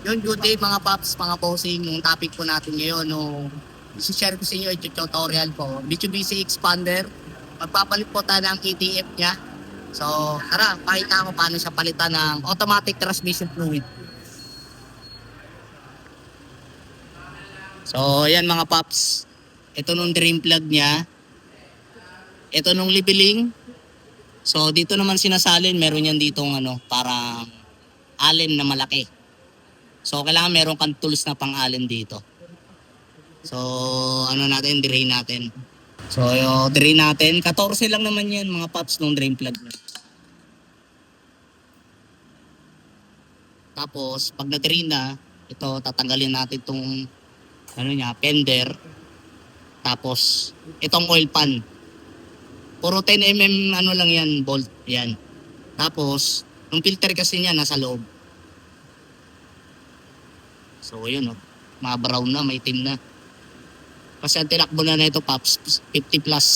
Yun, good day mga paps, mga bossing. Yung topic po natin ngayon, no, share ko sa inyo yung tutorial po. Mitsubishi Expander, magpapalit po tayo ng ETF niya. So, tara, pakita ko paano siya palitan ng automatic transmission fluid. So, ayan mga paps. Ito nung drain plug niya. Ito nung leveling. So, dito naman sinasalin, meron yan ditong parang allen na malaki. So, kailangan meron kang tools na pang-allen dito. So, drain natin. So, yung drain natin, 14 lang naman yan mga paps nung drain plug. Tapos, pag na-drain na, ito, tatanggalin natin itong fender. Tapos, itong oil pan. Puro 10mm lang yan, bolt, yan. Tapos, yung filter kasi niya nasa loob. So, yun mga brown na, may itim na. Kasi ang tinakbo na ito, Pops, 50 plus.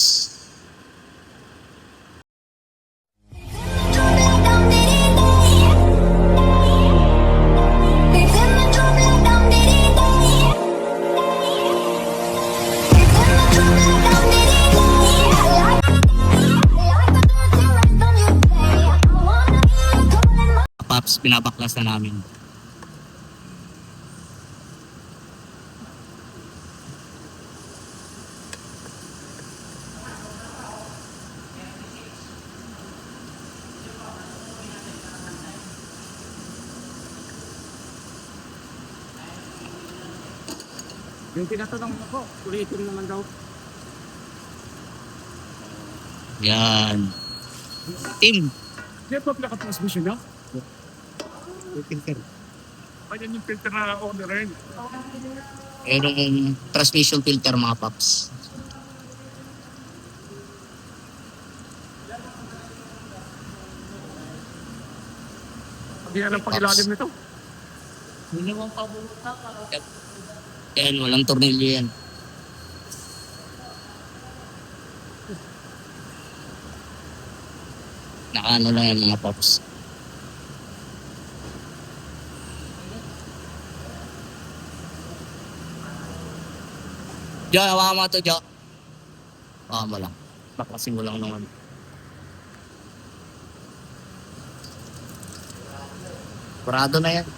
Pops, pinapaklas na namin. Yung tinatanong ko, ulitin naman daw. Yan. Team. Hindi pa pinaka-transmission niya? Filter. Ayan yung filter na orderin. Yung transmission filter mga Pops. Hindi alam pag-ilalim nito. Yan, walang tornilyo yan. Nakaano lang yan mga Pops. Jo, hawakan mo ito, Jo. Hawakan mo lang. Baklasin mo lang naman. Kurado na yan.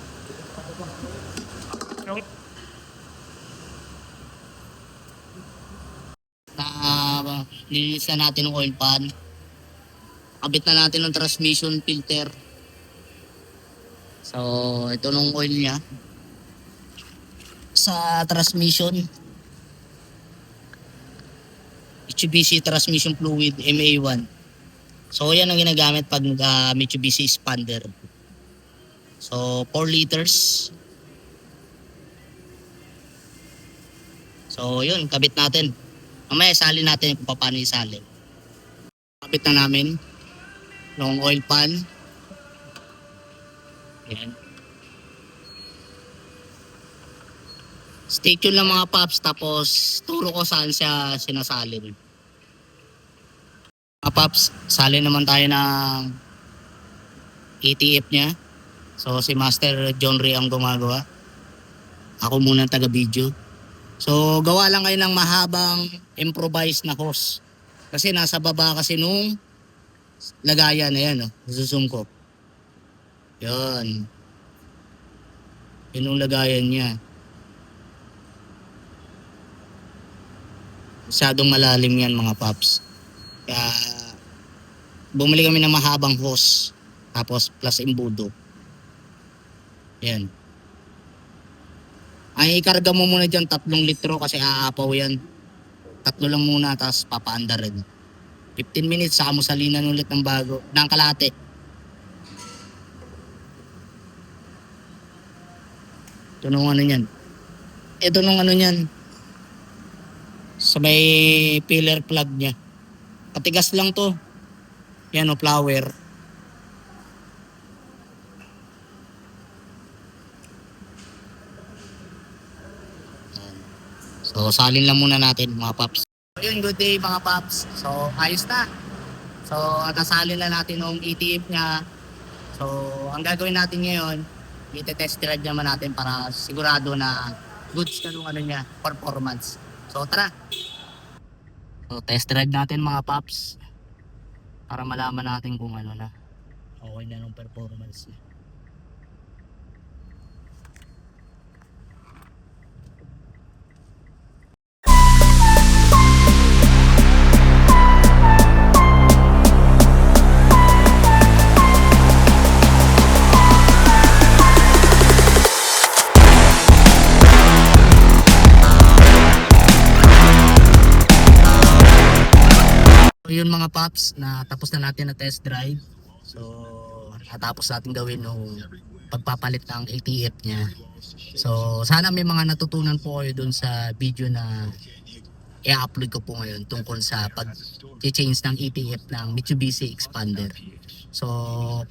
Nilinis na natin ng oil pan. Kabit na natin ng transmission filter. So, ito nung oil niya. Sa transmission, Mitsubishi Transmission Fluid MA1. So, yan ang ginagamit pag Mitsubishi Expander. So, 4 liters. So, yun, kabit natin. Mamaya salin natin kung paano isalin. Kapit na namin yung oil pan. Yan. Stay tuned lang mga Pops, tapos turo ko saan siya sinasalin. Mga Pops, salin naman tayo ng ETF niya. So si Master John Ray ang gumagawa. Ako muna ang taga-video. So gawa lang kayo ng mahabang improvised na hose. Kasi nasa baba kasi nung lagayan na yan, zoom ko. Yan. Yun yung lagayan niya. Masyadong malalim yan mga Pops. Kaya bumili kami ng mahabang hose. Tapos plus embudo. Yan. Ay ikarga mo muna dyan 3 litro kasi aapaw yan. 3 lang muna tapos papaanda rin. 15 minutes saka mo salinan ulit ng bago. Ng kalate. Ito nung ano yan. Ito nung ano yan. Sa may pillar plug niya. Katigas lang to. Yan flower. So, salin lang muna natin mga Pops. So, yun, good day mga Pops. So, ayos na. So, nasalin na natin yung ETF niya. So, ang gagawin natin ngayon, i-test drive naman natin para sigurado na goods na yung ano niya, performance. So tara. So test drive natin mga paps para malaman natin kung ano na okay na yung performance niya. So yun mga paps, na tapos na natin na test drive. So natapos natin gawin yung pagpapalit ng ATF niya. So sana may mga natutunan po kayo dun sa video na i-upload ko po ngayon tungkol sa pag-change ng ATF ng Mitsubishi Expander. So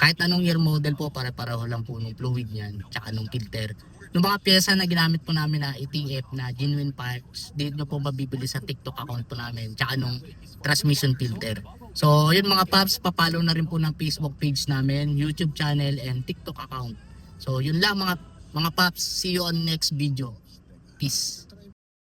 kahit anong year model po, pare-pareho lang po ng fluid niyan tsaka nung filter. Yung mga pyesa na ginamit po namin na ATF na genuine parts, dito nyo po mabibili sa TikTok account po namin tsaka nung transmission filter. So yun mga paps, papalo na rin po ng Facebook page namin, YouTube channel and TikTok account. So yun lang mga paps, see you on next video. Peace.